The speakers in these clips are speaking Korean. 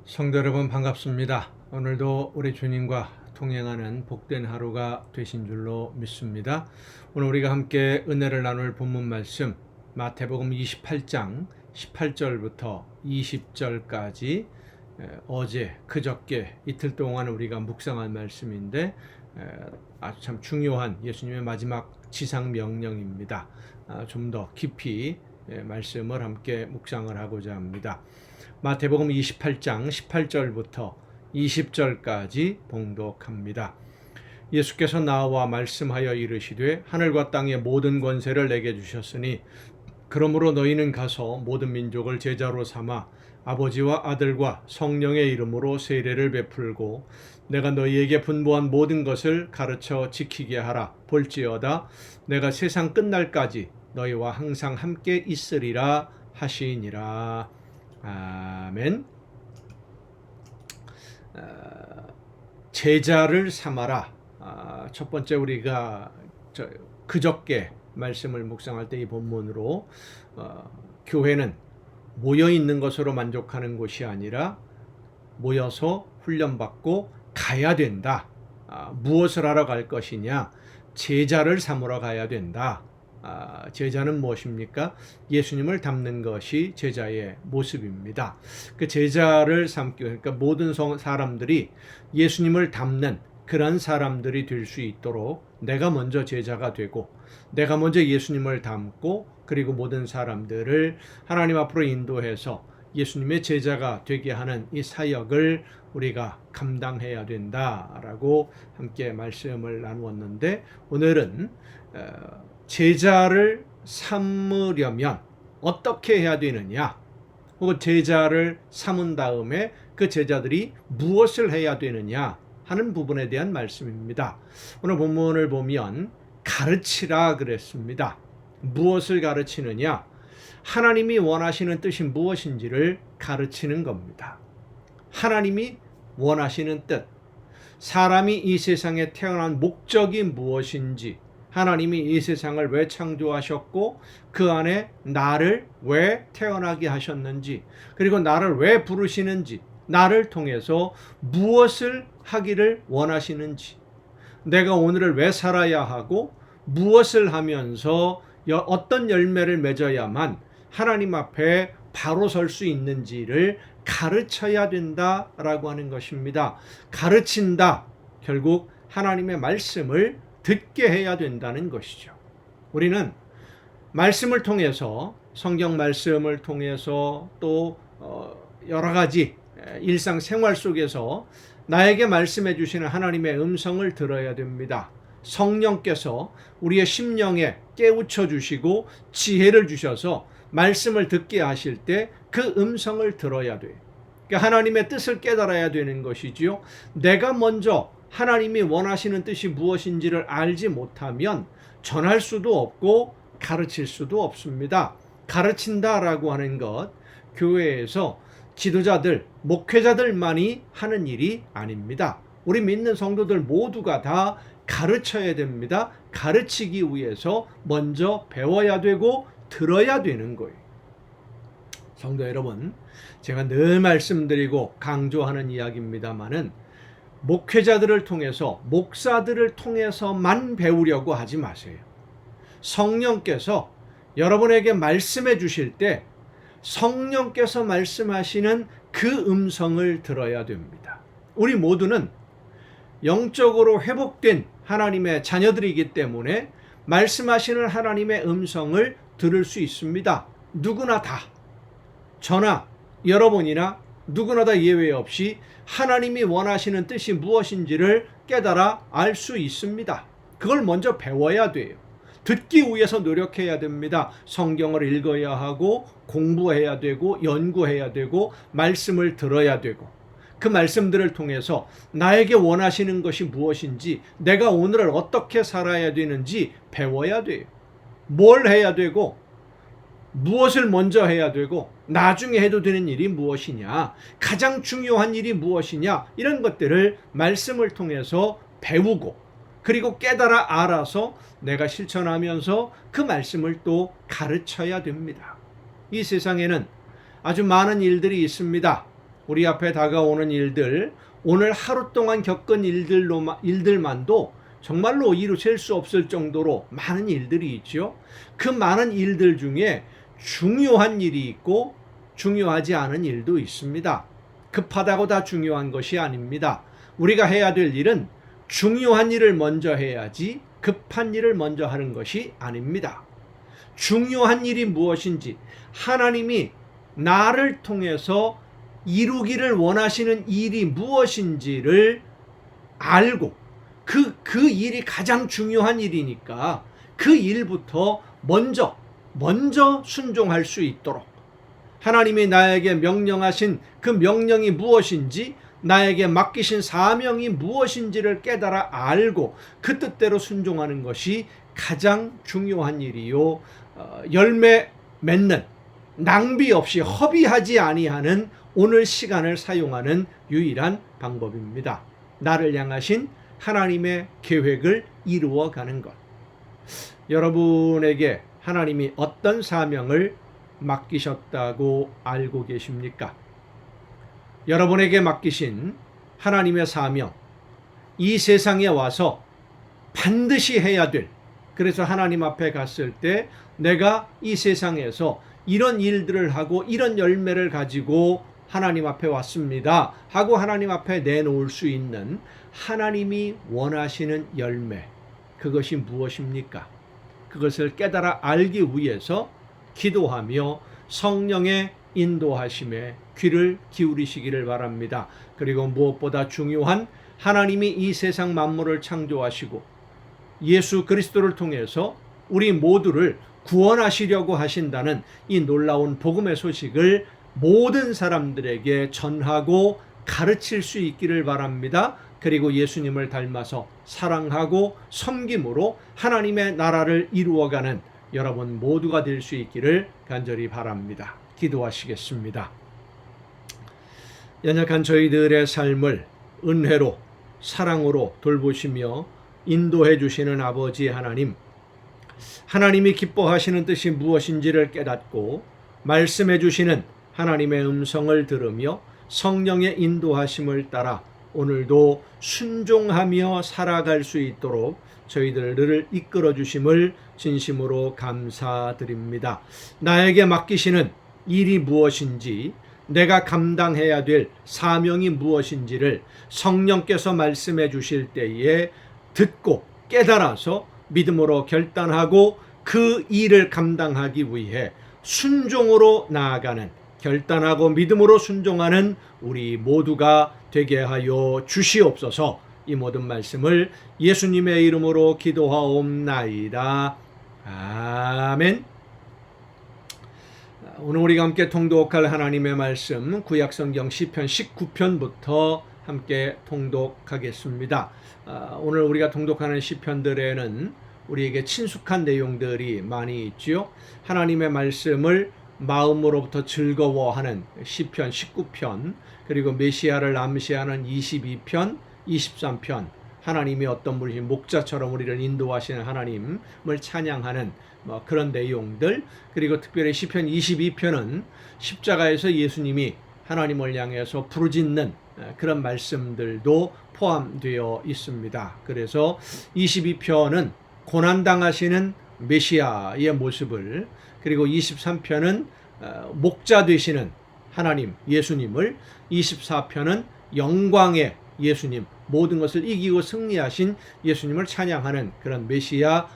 성도 여러분 반갑습니다. 오늘도 우리 주님과 동행하는 복된 하루가 되신 줄로 믿습니다. 오늘 우리가 함께 은혜를 나눌 본문 말씀 마태복음 28장 18절부터 20절까지 어제 그저께 이틀 동안 우리가 묵상한 말씀인데 아주 참 중요한 예수님의 마지막 지상 명령입니다. 좀 더 깊이 말씀을 함께 묵상을 하고자 합니다. 마태복음 28장 18절부터 20절까지 봉독합니다. 예수께서 나와 말씀하여 이르시되 하늘과 땅의 모든 권세를 내게 주셨으니 그러므로 너희는 가서 모든 민족을 제자로 삼아 아버지와 아들과 성령의 이름으로 세례를 베풀고 내가 너희에게 분부한 모든 것을 가르쳐 지키게 하라. 볼지어다 내가 세상 끝날까지 너희와 항상 함께 있으리라 하시니라. 아멘. 제자를 삼아라. 첫 번째 우리가 그저께 말씀을 묵상할 때 이 본문으로 교회는 모여 있는 것으로 만족하는 곳이 아니라 모여서 훈련받고 가야 된다. 무엇을 하러 갈 것이냐? 제자를 삼으러 가야 된다. 제자는 무엇입니까? 예수님을 닮는 것이 제자의 모습입니다. 그 제자를 삼기, 그러니까 모든 사람들이 예수님을 닮는 그런 사람들이 될 수 있도록 내가 먼저 제자가 되고 내가 먼저 예수님을 닮고 그리고 모든 사람들을 하나님 앞으로 인도해서 예수님의 제자가 되게 하는 이 사역을 우리가 감당해야 된다라고 함께 말씀을 나누었는데 오늘은 제자를 삼으려면 어떻게 해야 되느냐, 혹은 제자를 삼은 다음에 그 제자들이 무엇을 해야 되느냐 하는 부분에 대한 말씀입니다. 오늘 본문을 보면 가르치라 그랬습니다. 무엇을 가르치느냐? 하나님이 원하시는 뜻이 무엇인지를 가르치는 겁니다. 하나님이 원하시는 뜻, 사람이 이 세상에 태어난 목적이 무엇인지, 하나님이 이 세상을 왜 창조하셨고 그 안에 나를 왜 태어나게 하셨는지, 그리고 나를 왜 부르시는지, 나를 통해서 무엇을 하기를 원하시는지, 내가 오늘을 왜 살아야 하고 무엇을 하면서 어떤 열매를 맺어야만 하나님 앞에 바로 설 수 있는지를 가르쳐야 된다라고 하는 것입니다. 가르친다, 결국 하나님의 말씀을 듣게 해야 된다는 것이죠. 우리는 말씀을 통해서, 성경 말씀을 통해서 또 여러 가지 일상생활 속에서 나에게 말씀해 주시는 하나님의 음성을 들어야 됩니다. 성령께서 우리의 심령에 깨우쳐 주시고 지혜를 주셔서 말씀을 듣게 하실 때 그 음성을 들어야 돼요. 그러니까 하나님의 뜻을 깨달아야 되는 것이지요. 내가 먼저 하나님이 원하시는 뜻이 무엇인지를 알지 못하면 전할 수도 없고 가르칠 수도 없습니다. 가르친다라고 하는 것, 교회에서 지도자들, 목회자들만이 하는 일이 아닙니다. 우리 믿는 성도들 모두가 다 가르쳐야 됩니다. 가르치기 위해서 먼저 배워야 되고 들어야 되는 거예요. 성도 여러분, 제가 늘 말씀드리고 강조하는 이야기입니다마는 목회자들을 통해서, 목사들을 통해서만 배우려고 하지 마세요. 성령께서 여러분에게 말씀해 주실 때 성령께서 말씀하시는 그 음성을 들어야 됩니다. 우리 모두는 영적으로 회복된 하나님의 자녀들이기 때문에 말씀하시는 하나님의 음성을 들을 수 있습니다. 누구나 다, 저나 여러분이나 누구나 다 예외 없이 하나님이 원하시는 뜻이 무엇인지를 깨달아 알 수 있습니다. 그걸 먼저 배워야 돼요. 듣기 위해서 노력해야 됩니다. 성경을 읽어야 하고 공부해야 되고 연구해야 되고 말씀을 들어야 되고 그 말씀들을 통해서 나에게 원하시는 것이 무엇인지, 내가 오늘을 어떻게 살아야 되는지 배워야 돼요. 뭘 해야 되고 무엇을 먼저 해야 되고 나중에 해도 되는 일이 무엇이냐, 가장 중요한 일이 무엇이냐, 이런 것들을 말씀을 통해서 배우고 그리고 깨달아 알아서 내가 실천하면서 그 말씀을 또 가르쳐야 됩니다. 이 세상에는 아주 많은 일들이 있습니다. 우리 앞에 다가오는 일들, 오늘 하루 동안 겪은 일들만도 정말로 이루칠 수 없을 정도로 많은 일들이 있죠. 그 많은 일들 중에 중요한 일이 있고 중요하지 않은 일도 있습니다. 급하다고 다 중요한 것이 아닙니다. 우리가 해야 될 일은 중요한 일을 먼저 해야지 급한 일을 먼저 하는 것이 아닙니다. 중요한 일이 무엇인지, 하나님이 나를 통해서 이루기를 원하시는 일이 무엇인지를 알고 그 일이 가장 중요한 일이니까 그 일부터 먼저 순종할 수 있도록, 하나님이 나에게 명령하신 그 명령이 무엇인지, 나에게 맡기신 사명이 무엇인지를 깨달아 알고 그 뜻대로 순종하는 것이 가장 중요한 일이요, 열매 맺는, 낭비 없이 허비하지 아니하는 오늘 시간을 사용하는 유일한 방법입니다. 나를 향하신 하나님의 계획을 이루어가는 것. 여러분에게 하나님이 어떤 사명을 맡기셨다고 알고 계십니까? 여러분에게 맡기신 하나님의 사명, 이 세상에 와서 반드시 해야 될, 그래서 하나님 앞에 갔을 때 내가 이 세상에서 이런 일들을 하고 이런 열매를 가지고 하나님 앞에 왔습니다 하고 하나님 앞에 내놓을 수 있는 하나님이 원하시는 열매, 그것이 무엇입니까? 그것을 깨달아 알기 위해서 기도하며 성령의 인도하심에 귀를 기울이시기를 바랍니다. 그리고 무엇보다 중요한, 하나님이 이 세상 만물을 창조하시고 예수 그리스도를 통해서 우리 모두를 구원하시려고 하신다는 이 놀라운 복음의 소식을 모든 사람들에게 전하고 가르칠 수 있기를 바랍니다. 그리고 예수님을 닮아서 사랑하고 섬김으로 하나님의 나라를 이루어가는 여러분 모두가 될 수 있기를 간절히 바랍니다. 기도하시겠습니다. 연약한 저희들의 삶을 은혜로 사랑으로 돌보시며 인도해 주시는 아버지 하나님, 하나님이 기뻐하시는 뜻이 무엇인지를 깨닫고 말씀해 주시는 하나님의 음성을 들으며 성령의 인도하심을 따라 오늘도 순종하며 살아갈 수 있도록 저희들을 이끌어 주심을 진심으로 감사드립니다. 나에게 맡기시는 일이 무엇인지, 내가 감당해야 될 사명이 무엇인지를 성령께서 말씀해 주실 때에 듣고 깨달아서 믿음으로 결단하고 그 일을 감당하기 위해 순종으로 나아가는, 결단하고 믿음으로 순종하는 우리 모두가 되게 하여 주시옵소서. 이 모든 말씀을 예수님의 이름으로 기도하옵나이다. 아멘. 오늘 우리가 함께 통독할 하나님의 말씀, 구약성경 시편 19편부터 함께 통독하겠습니다. 오늘 우리가 통독하는 시편들에는 우리에게 친숙한 내용들이 많이 있지요. 하나님의 말씀을 마음으로부터 즐거워하는 시편 19편, 그리고 메시아를 암시하는 22편, 23편, 하나님이 어떤 분이신 목자처럼 우리를 인도하시는 하나님을 찬양하는 그런 내용들, 그리고 특별히 시편 22편은 십자가에서 예수님이 하나님을 향해서 부르짖는 그런 말씀들도 포함되어 있습니다. 그래서 22편은 고난당하시는 메시아의 모습을, 그리고 23편은 목자 되시는 하나님 예수님을, 24편은 영광의 예수님, 모든 것을 이기고 승리하신 예수님을 찬양하는 그런 메시아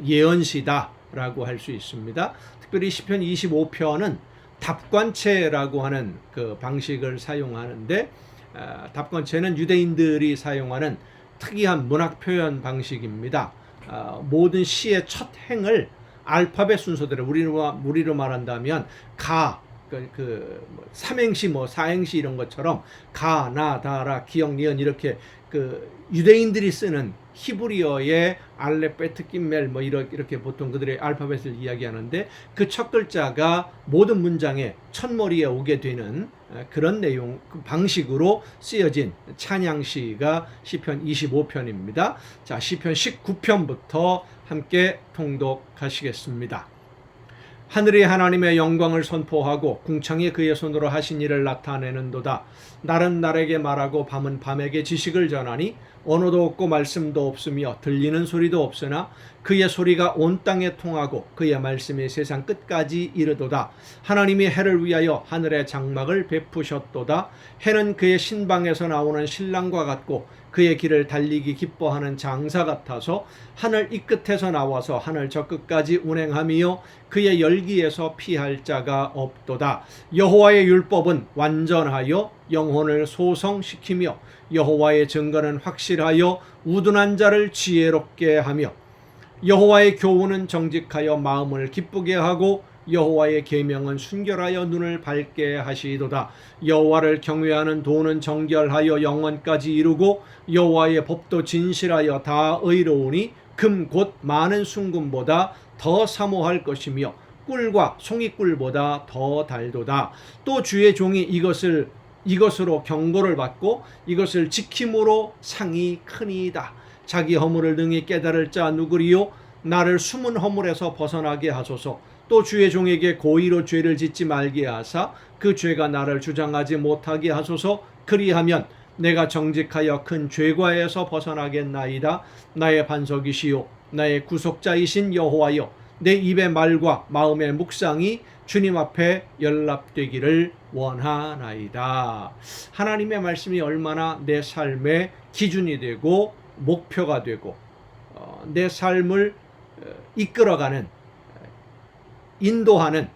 예언시다라고 할 수 있습니다. 특별히 시편 25편은 답관체라고 하는 그 방식을 사용하는데, 답관체는 유대인들이 사용하는 특이한 문학 표현 방식입니다. 모든 시의 첫 행을 알파벳 순서대로, 우리로 말한다면 삼행시, 사행시 이런 것처럼 가, 나, 다라, 기역, 니은 이렇게 그 유대인들이 쓰는 히브리어의 알렙, 깃멜 이렇게 보통 그들의 알파벳을 이야기하는데, 그 첫 글자가 모든 문장의 첫머리에 오게 되는 그런 내용, 그 방식으로 쓰여진 찬양시가 시편 25편입니다. 자, 시편 19편부터 함께 통독하시겠습니다. 하늘이 하나님의 영광을 선포하고 궁창이 그의 손으로 하신 일을 나타내는도다. 날은 날에게 말하고 밤은 밤에게 지식을 전하니 언어도 없고 말씀도 없으며 들리는 소리도 없으나 그의 소리가 온 땅에 통하고 그의 말씀이 세상 끝까지 이르도다. 하나님이 해를 위하여 하늘의 장막을 베푸셨도다. 해는 그의 신방에서 나오는 신랑과 같고 그의 길을 달리기 기뻐하는 장사 같아서 하늘 이 끝에서 나와서 하늘 저 끝까지 운행하며 그의 열기에서 피할 자가 없도다. 여호와의 율법은 완전하여 영혼을 소성시키며 여호와의 증거는 확실하여 우둔한 자를 지혜롭게 하며 여호와의 교훈은 정직하여 마음을 기쁘게 하고 여호와의 계명은 순결하여 눈을 밝게 하시도다. 여호와를 경외하는 도는 정결하여 영원까지 이루고 여호와의 법도 진실하여 다 의로우니 금 곧 많은 순금보다 더 사모할 것이며 꿀과 송이꿀보다 더 달도다. 또 주의 종이 이것으로 경고를 받고 이것을 지킴으로 상이 크니이다. 자기 허물을 능히 깨달을 자 누구리요? 나를 숨은 허물에서 벗어나게 하소서. 또 주의 종에게 고의로 죄를 짓지 말게 하사 그 죄가 나를 주장하지 못하게 하소서. 그리하면 내가 정직하여 큰 죄과에서 벗어나겠나이다. 나의 반석이시요 나의 구속자이신 여호와여, 내 입의 말과 마음의 묵상이 주님 앞에 연락되기를 원하나이다. 하나님의 말씀이 얼마나 내 삶의 기준이 되고 목표가 되고 내 삶을 이끌어가는 인도하는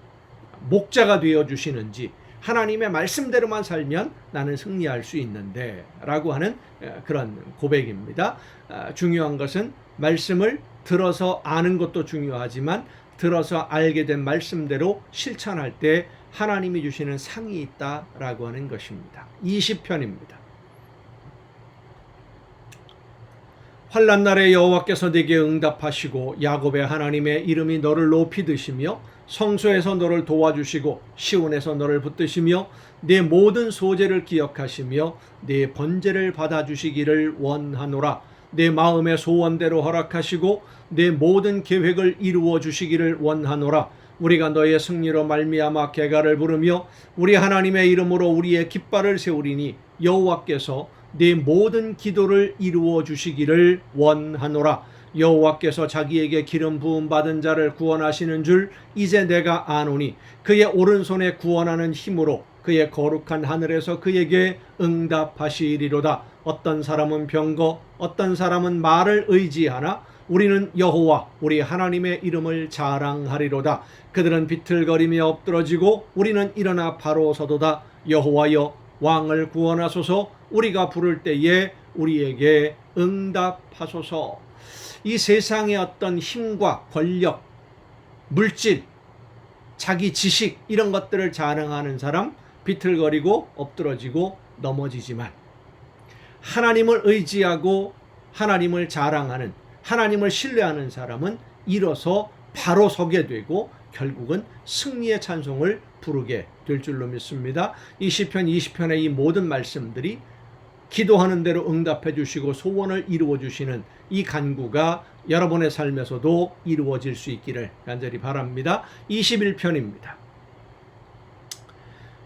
목자가 되어주시는지, 하나님의 말씀대로만 살면 나는 승리할 수 있는데 라고 하는 그런 고백입니다. 중요한 것은 말씀을 들어서 아는 것도 중요하지만 들어서 알게 된 말씀대로 실천할 때 하나님이 주시는 상이 있다라고 하는 것입니다. 20편입니다. 환난 날에 여호와께서 네게 응답하시고 야곱의 하나님의 이름이 너를 높이 드시며 성소에서 너를 도와주시고 시온에서 너를 붙드시며 네 모든 소재를 기억하시며 네 번제를 받아주시기를 원하노라. 내 마음의 소원대로 허락하시고 내 모든 계획을 이루어 주시기를 원하노라. 우리가 너의 승리로 말미암아 개가를 부르며 우리 하나님의 이름으로 우리의 깃발을 세우리니 여호와께서 네 모든 기도를 이루어 주시기를 원하노라. 여호와께서 자기에게 기름 부음 받은 자를 구원하시는 줄 이제 내가 아노니 그의 오른손에 구원하는 힘으로 그의 거룩한 하늘에서 그에게 응답하시리로다. 어떤 사람은 병거, 어떤 사람은 말을 의지하나 우리는 여호와 우리 하나님의 이름을 자랑하리로다. 그들은 비틀거리며 엎드러지고 우리는 일어나 바로 서도다. 여호와여, 왕을 구원하소서. 우리가 부를 때에 우리에게 응답하소서. 이 세상의 어떤 힘과 권력, 물질, 자기 지식 이런 것들을 자랑하는 사람 비틀거리고 엎드러지고 넘어지지만, 하나님을 의지하고 하나님을 자랑하는, 하나님을 신뢰하는 사람은 일어서 바로 서게 되고 결국은 승리의 찬송을 부르게 될 줄로 믿습니다. 이 시편 20편의 이 모든 말씀들이 기도하는 대로 응답해 주시고 소원을 이루어 주시는 이 간구가 여러분의 삶에서도 이루어질 수 있기를 간절히 바랍니다. 21편입니다.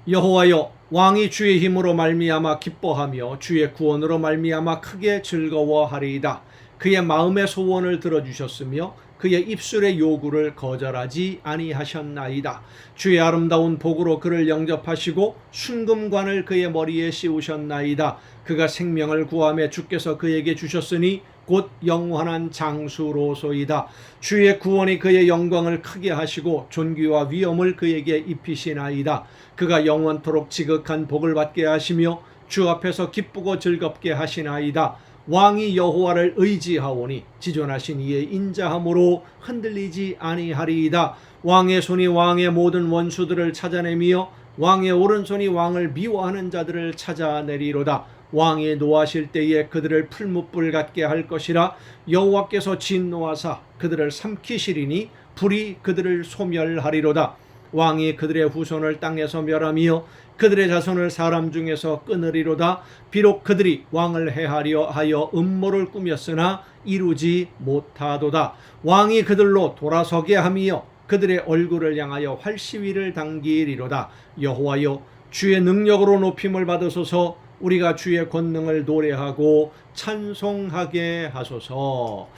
여호와여, 왕이 주의 힘으로 말미암아 기뻐하며 주의 구원으로 말미암아 크게 즐거워하리이다. 그의 마음의 소원을 들어주셨으며 그의 입술의 요구를 거절하지 아니하셨나이다. 주의 아름다운 복으로 그를 영접하시고 순금관을 그의 머리에 씌우셨나이다. 그가 생명을 구하며 주께서 그에게 주셨으니 곧 영원한 장수로소이다. 주의 구원이 그의 영광을 크게 하시고 존귀와 위엄을 그에게 입히시나이다. 그가 영원토록 지극한 복을 받게 하시며 주 앞에서 기쁘고 즐겁게 하시나이다. 왕이 여호와를 의지하오니 지존하신 이의 인자함으로 흔들리지 아니하리이다. 왕의 손이 왕의 모든 원수들을 찾아내며 왕의 오른손이 왕을 미워하는 자들을 찾아내리로다. 왕이 노하실 때에 그들을 풀무불 같게 할 것이라. 여호와께서 진노하사 그들을 삼키시리니 불이 그들을 소멸하리로다. 왕이 그들의 후손을 땅에서 멸하며 그들의 자손을 사람 중에서 끊으리로다. 비록 그들이 왕을 해하려 하여 음모를 꾸몄으나 이루지 못하도다. 왕이 그들로 돌아서게 하며 그들의 얼굴을 향하여 활시위를 당기리로다. 여호와여, 주의 능력으로 높임을 받으소서. 우리가 주의 권능을 노래하고 찬송하게 하소서.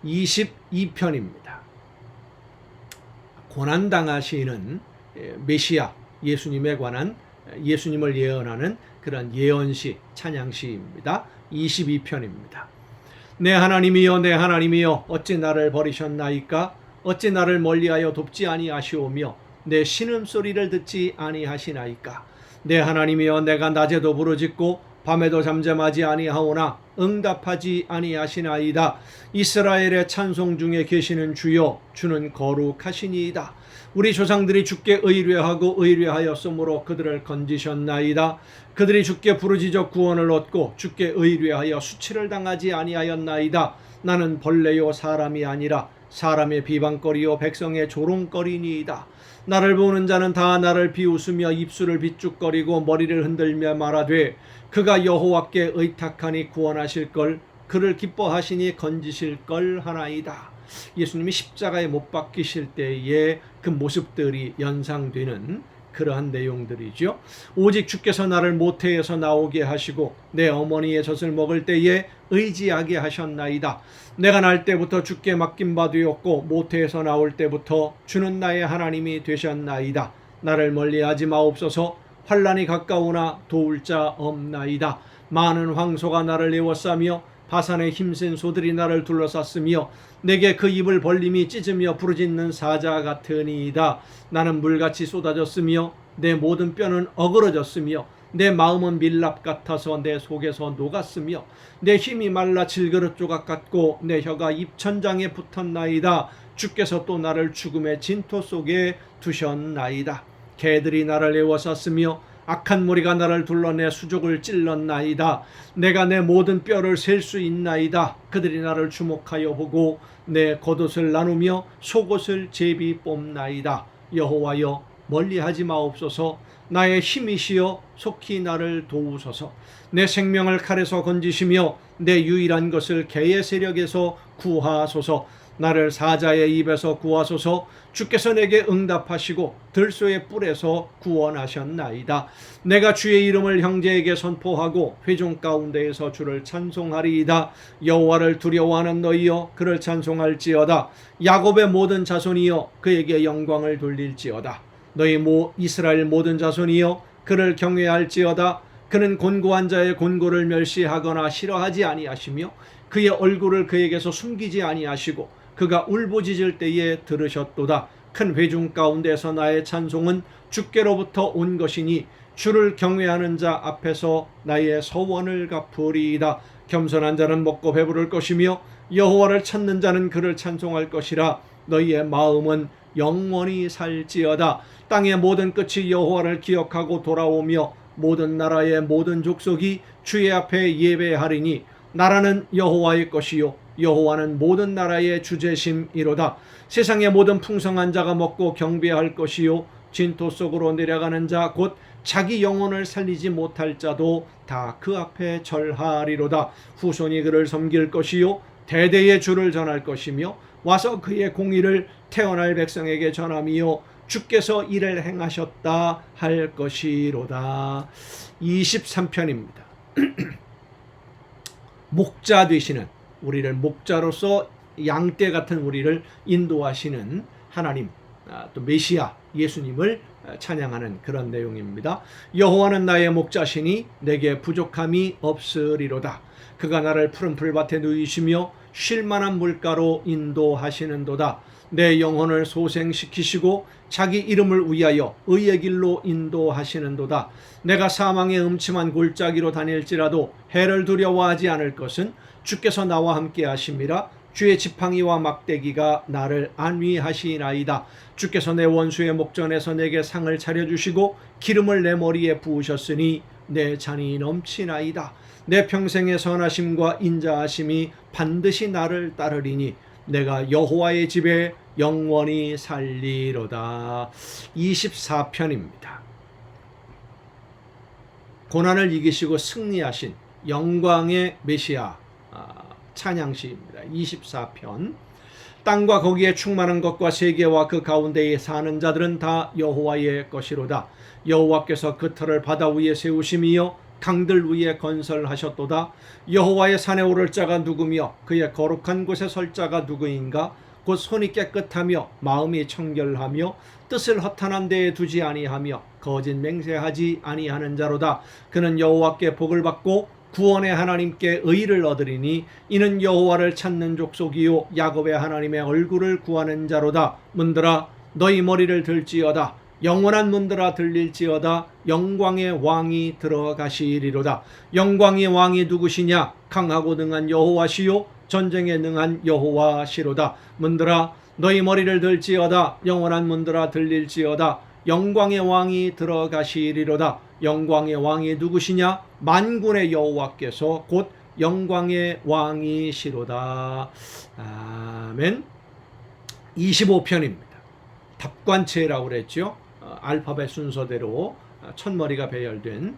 22편입니다. 고난당하시는 메시아 예수님에 관한, 예수님을 예언하는 그런 예언시, 찬양시입니다. 22편입니다. 내 하나님이여, 내 하나님이여, 어찌 나를 버리셨나이까? 어찌 나를 멀리하여 돕지 아니하시오며 내 신음소리를 듣지 아니하시나이까? 내 하나님이여, 내가 낮에도 부르짖고 밤에도 잠잠하지 아니하오나 응답하지 아니하시나이다. 이스라엘의 찬송 중에 계시는 주여, 주는 거룩하시니이다. 우리 조상들이 주께 의뢰하고 의뢰하였으므로 그들을 건지셨나이다. 그들이 주께 부르짖어 구원을 얻고 주께 의뢰하여 수치를 당하지 아니하였나이다. 나는 벌레요 사람이 아니라 사람의 비방거리요 백성의 조롱거리니이다. 나를 보는 자는 다 나를 비웃으며 입술을 비죽거리고 머리를 흔들며 말하되 그가 여호와께 의탁하니 구원하실걸, 그를 기뻐하시니 건지실걸 하나이다. 예수님이 십자가에 못 박히실 때의 그 모습들이 연상되는 그러한 내용들이죠. 오직 주께서 나를 모태에서 나오게 하시고 내 어머니의 젖을 먹을 때에 의지하게 하셨나이다. 내가 날 때부터 주께 맡긴 바 되었고 모태에서 나올 때부터 주는 나의 하나님이 되셨나이다. 나를 멀리하지 마옵소서. 환난이 가까우나 도울 자 없나이다. 많은 황소가 나를 에워싸며 바산의 힘센 소들이 나를 둘러쌌으며 내게 그 입을 벌림이 찢으며 부르짖는 사자 같으니이다. 나는 물같이 쏟아졌으며 내 모든 뼈는 어그러졌으며 내 마음은 밀랍 같아서 내 속에서 녹았으며 내 힘이 말라 질그릇 조각 같고 내 혀가 입천장에 붙었나이다. 주께서 또 나를 죽음의 진토 속에 두셨나이다. 개들이 나를 에워쌌으며 악한 무리가 나를 둘러 내 수족을 찔렀나이다. 내가 내 모든 뼈를 셀 수 있나이다. 그들이 나를 주목하여 보고 내 겉옷을 나누며 속옷을 제비 뽑나이다. 여호와여, 멀리하지 마옵소서. 나의 힘이시여 속히 나를 도우소서. 내 생명을 칼에서 건지시며 내 유일한 것을 개의 세력에서 구하소서. 나를 사자의 입에서 구하소서. 주께서 내게 응답하시고 들소의 뿔에서 구원하셨나이다. 내가 주의 이름을 형제에게 선포하고 회중 가운데에서 주를 찬송하리이다. 여호와를 두려워하는 너희여, 그를 찬송할지어다. 야곱의 모든 자손이여, 그에게 영광을 돌릴지어다. 너희 이스라엘 모든 자손이여, 그를 경외할지어다. 그는 곤고한 자의 곤고를 멸시하거나 싫어하지 아니하시며 그의 얼굴을 그에게서 숨기지 아니하시고 그가 울부짖을 때에 들으셨도다. 큰 회중 가운데서 나의 찬송은 주께로부터 온 것이니 주를 경외하는 자 앞에서 나의 서원을 갚으리이다. 겸손한 자는 먹고 배부를 것이며 여호와를 찾는 자는 그를 찬송할 것이라. 너희의 마음은 영원히 살지어다. 땅의 모든 끝이 여호와를 기억하고 돌아오며 모든 나라의 모든 족속이 주의 앞에 예배하리니 나라는 여호와의 것이요 여호와는 모든 나라의 주제심이로다. 세상의 모든 풍성한 자가 먹고 경배할 것이요 진토 속으로 내려가는 자 곧 자기 영혼을 살리지 못할 자도 다 그 앞에 절하리로다. 후손이 그를 섬길 것이요 대대의 주를 전할 것이며 와서 그의 공의를 태어날 백성에게 전함이요 주께서 이를 행하셨다 할 것이로다. 23편입니다. 목자 되시는, 우리를 목자로서 양떼 같은 우리를 인도하시는 하나님, 또 메시아 예수님을 찬양하는 그런 내용입니다. 여호와는 나의 목자시니 내게 부족함이 없으리로다. 그가 나를 푸른 풀밭에 누이시며 쉴만한 물가로 인도하시는도다. 내 영혼을 소생시키시고 자기 이름을 위하여 의의 길로 인도하시는도다. 내가 사망의 음침한 골짜기로 다닐지라도 해를 두려워하지 않을 것은 주께서 나와 함께 하심이라. 주의 지팡이와 막대기가 나를 안위하시나이다. 주께서 내 원수의 목전에서 내게 상을 차려주시고 기름을 내 머리에 부으셨으니 내 잔이 넘치나이다. 내 평생의 선하심과 인자하심이 반드시 나를 따르리니 내가 여호와의 집에 영원히 살리로다. 24편입니다. 고난을 이기시고 승리하신 영광의 메시아 찬양시입니다. 24편. 땅과 거기에 충만한 것과 세계와 그 가운데에 사는 자들은 다 여호와의 것이로다. 여호와께서 그 터를 바다 위에 세우심이요 강들 위에 건설하셨도다. 여호와의 산에 오를 자가 누구며 그의 거룩한 곳에 설 자가 누구인가? 곧 손이 깨끗하며 마음이 청결하며 뜻을 허탄한 데에 두지 아니하며 거짓 맹세하지 아니하는 자로다. 그는 여호와께 복을 받고 구원의 하나님께 의를 얻으리니 이는 여호와를 찾는 족속이요 야곱의 하나님의 얼굴을 구하는 자로다. 문들아 너희 머리를 들지어다. 영원한 문들아 들릴지어다. 영광의 왕이 들어가시리로다. 영광의 왕이 누구시냐? 강하고 능한 여호와시요 전쟁에 능한 여호와시로다. 문들아 너희 머리를 들지어다. 영원한 문들아 들릴지어다. 영광의 왕이 들어가시리로다. 영광의 왕이 누구시냐? 만군의 여호와께서 곧 영광의 왕이시로다. 아멘. 25편입니다. 답관체라고 그랬죠. 알파벳 순서대로 첫머리가 배열된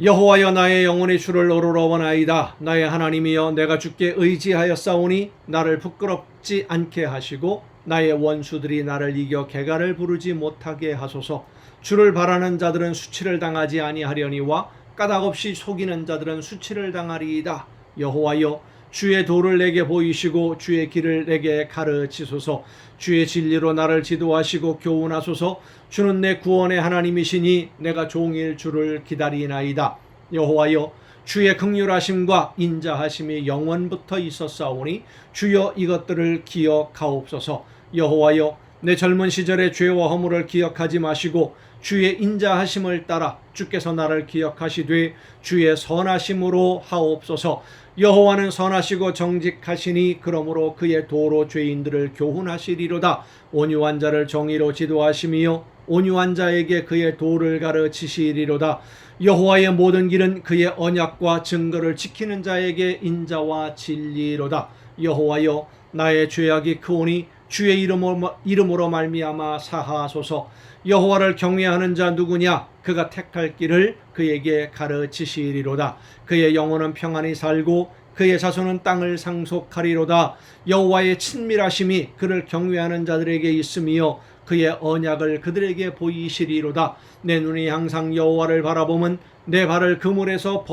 여호와여 나의 영혼이 주를 오르러원나이다. 나의 하나님이여 내가 주께 의지하였사오니 나를 부끄럽지 않게 하시고 나의 원수들이 나를 이겨 개가를 부르지 못하게 하소서. 주를 바라는 자들은 수치를 당하지 아니하려니와 까닭없이 속이는 자들은 수치를 당하리이다. 여호와여 주의 도를 내게 보이시고 주의 길을 내게 가르치소서. 주의 진리로 나를 지도하시고 교훈하소서. 주는 내 구원의 하나님이시니 내가 종일 주를 기다리나이다. 여호와여 주의 긍휼하심과 인자하심이 영원부터 있었사오니 주여 이것들을 기억하옵소서. 여호와여 내 젊은 시절의 죄와 허물을 기억하지 마시고 주의 인자하심을 따라 주께서 나를 기억하시되 주의 선하심으로 하옵소서. 여호와는 선하시고 정직하시니 그러므로 그의 도로 죄인들을 교훈하시리로다. 온유한 자를 정의로 지도하시며 온유한 자에게 그의 도를 가르치시리로다. 여호와의 모든 길은 그의 언약과 증거를 지키는 자에게 인자와 진리로다. 여호와여 나의 죄악이 크오니 주의 이름으로 말미암아 사하소서. 여호와를 경외하는 자 누구냐? 그가 택할 길을 그에게 가르치시리로다. 그의 영혼은 평안히 살고 그의 자손은 땅을 상속하리로다. 여호와의 친밀하심이 그를 경외하는 자들에게 있으며 그의 언약을 그들에게 보이시리로다. 내 눈이 항상 여호와를 바라보면 내 발을 그물에서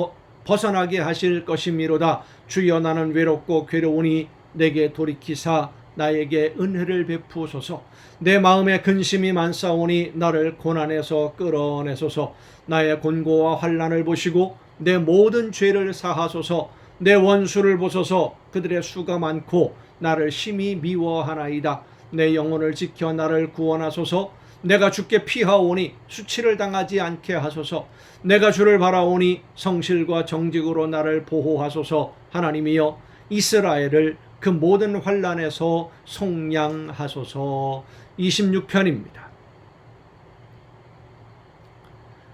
벗어나게 하실 것이미로다. 주여 나는 외롭고 괴로우니 내게 돌이키사 나에게 은혜를 베푸소서. 내 마음에 근심이 많사오니 나를 고난에서 끌어내소서. 나의 곤고와 환난을 보시고 내 모든 죄를 사하소서. 내 원수를 보소서. 그들의 수가 많고 나를 심히 미워하나이다. 내 영혼을 지켜 나를 구원하소서. 내가 주께 피하오니 수치를 당하지 않게 하소서. 내가 주를 바라오니 성실과 정직으로 나를 보호하소서. 하나님이여 이스라엘을 그 모든 환난에서 속량하소서. 26편입니다.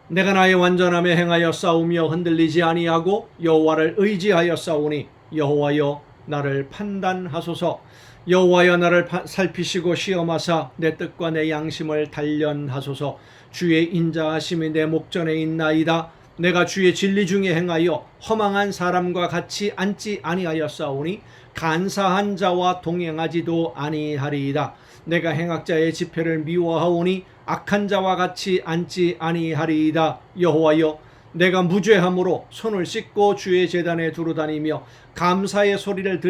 내가 나의 완전함에 행하여 싸우며 흔들리지 아니하고 여호와를 의지하여 싸우니 여호와여 나를 판단하소서. 여호와여 나를 살피시고 시험하사 내 뜻과 내 양심을 단련하소서. 주의 인자하심이 내 목전에 있나이다. 내가 주의 진리 중에 행하여 허망한 사람과 같이 앉지 아니하였사오니 간사한 자와 동행하지도 아니하리이다. 내가 행악자의 집회를 미워하오니 악한 자와 같이 앉지 아니하리이다. 여호와여 내가 무죄함으로 손을 씻고 주의 제단에 두루다니며 감사의 소리를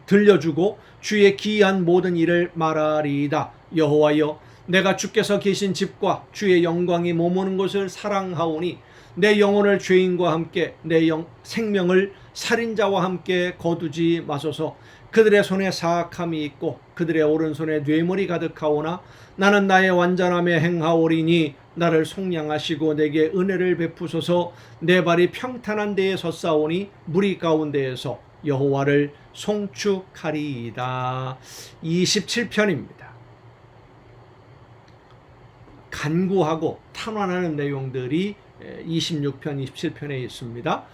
들려주고 주의 기이한 모든 일을 말하리이다. 여호와여 내가 주께서 계신 집과 주의 영광이 머무는 곳을 사랑하오니 내 영혼을 죄인과 함께 내 생명을 살인자와 함께 거두지 마소서. 그들의 손에 사악함이 있고 그들의 오른손에 뇌물이 가득하오나 나는 나의 완전함에 행하오리니 나를 속량하시고 내게 은혜를 베푸소서. 내 발이 평탄한 데에 섰사오니 무리 가운데에서 여호와를 송축하리이다. 27편입니다. 간구하고 탄원하는 내용들이 26편, 27편에 있습니다.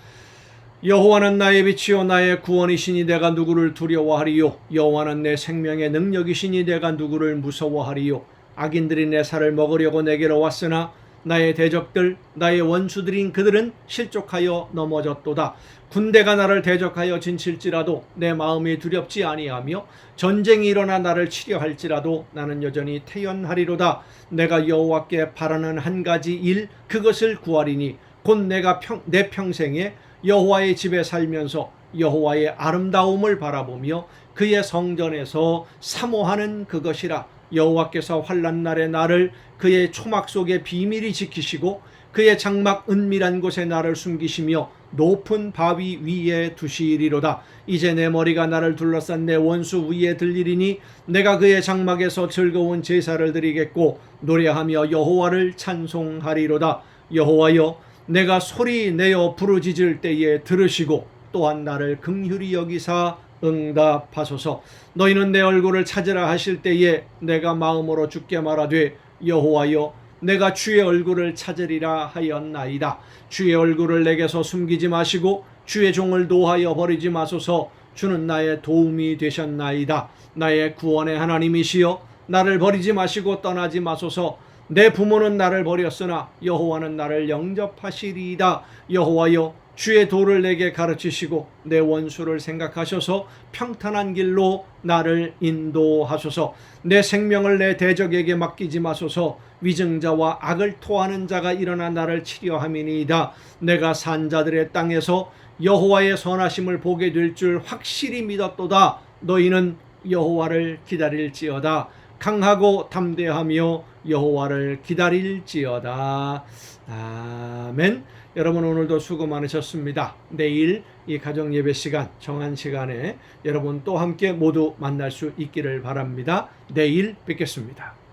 여호와는 나의 빛이요 나의 구원이시니 내가 누구를 두려워하리요. 여호와는 내 생명의 능력이시니 내가 누구를 무서워하리요. 악인들이 내 살을 먹으려고 내게로 왔으나 나의 대적들 나의 원수들인 그들은 실족하여 넘어졌도다. 군대가 나를 대적하여 진칠지라도 내 마음이 두렵지 아니하며 전쟁이 일어나 나를 치려 할지라도 나는 여전히 태연하리로다. 내가 여호와께 바라는 한 가지 일 그것을 구하리니 곧 내가 내 평생에 여호와의 집에 살면서 여호와의 아름다움을 바라보며 그의 성전에서 사모하는 그것이라. 여호와께서 환난 날에 나를 그의 초막 속에 비밀히 지키시고 그의 장막 은밀한 곳에 나를 숨기시며 높은 바위 위에 두시리로다. 이제 내 머리가 나를 둘러싼 내 원수 위에 들리리니 내가 그의 장막에서 즐거운 제사를 드리겠고 노래하며 여호와를 찬송하리로다. 여호와여, 내가 소리 내어 부르짖을 때에 들으시고 또한 나를 긍휼히 여기사 응답하소서. 너희는 내 얼굴을 찾으라 하실 때에 내가 마음으로 주께 말하되 여호와여, 내가 주의 얼굴을 찾으리라 하였나이다. 주의 얼굴을 내게서 숨기지 마시고 주의 종을 노하여 버리지 마소서. 주는 나의 도움이 되셨나이다. 나의 구원의 하나님이시여, 나를 버리지 마시고 떠나지 마소서. 내 부모는 나를 버렸으나 여호와는 나를 영접하시리이다. 여호와여, 주의 도를 내게 가르치시고 내 원수를 생각하셔서 평탄한 길로 나를 인도하소서. 내 생명을 내 대적에게 맡기지 마소서. 위증자와 악을 토하는 자가 일어나 나를 치려함이니이다. 내가 산자들의 땅에서 여호와의 선하심을 보게 될 줄 확실히 믿었도다. 너희는 여호와를 기다릴지어다. 강하고 담대하며 여호와를 기다릴지어다. 아멘. 여러분 오늘도 수고 많으셨습니다. 내일 이 가정 예배 시간 정한 시간에 여러분 또 함께 모두 만날 수 있기를 바랍니다. 내일 뵙겠습니다.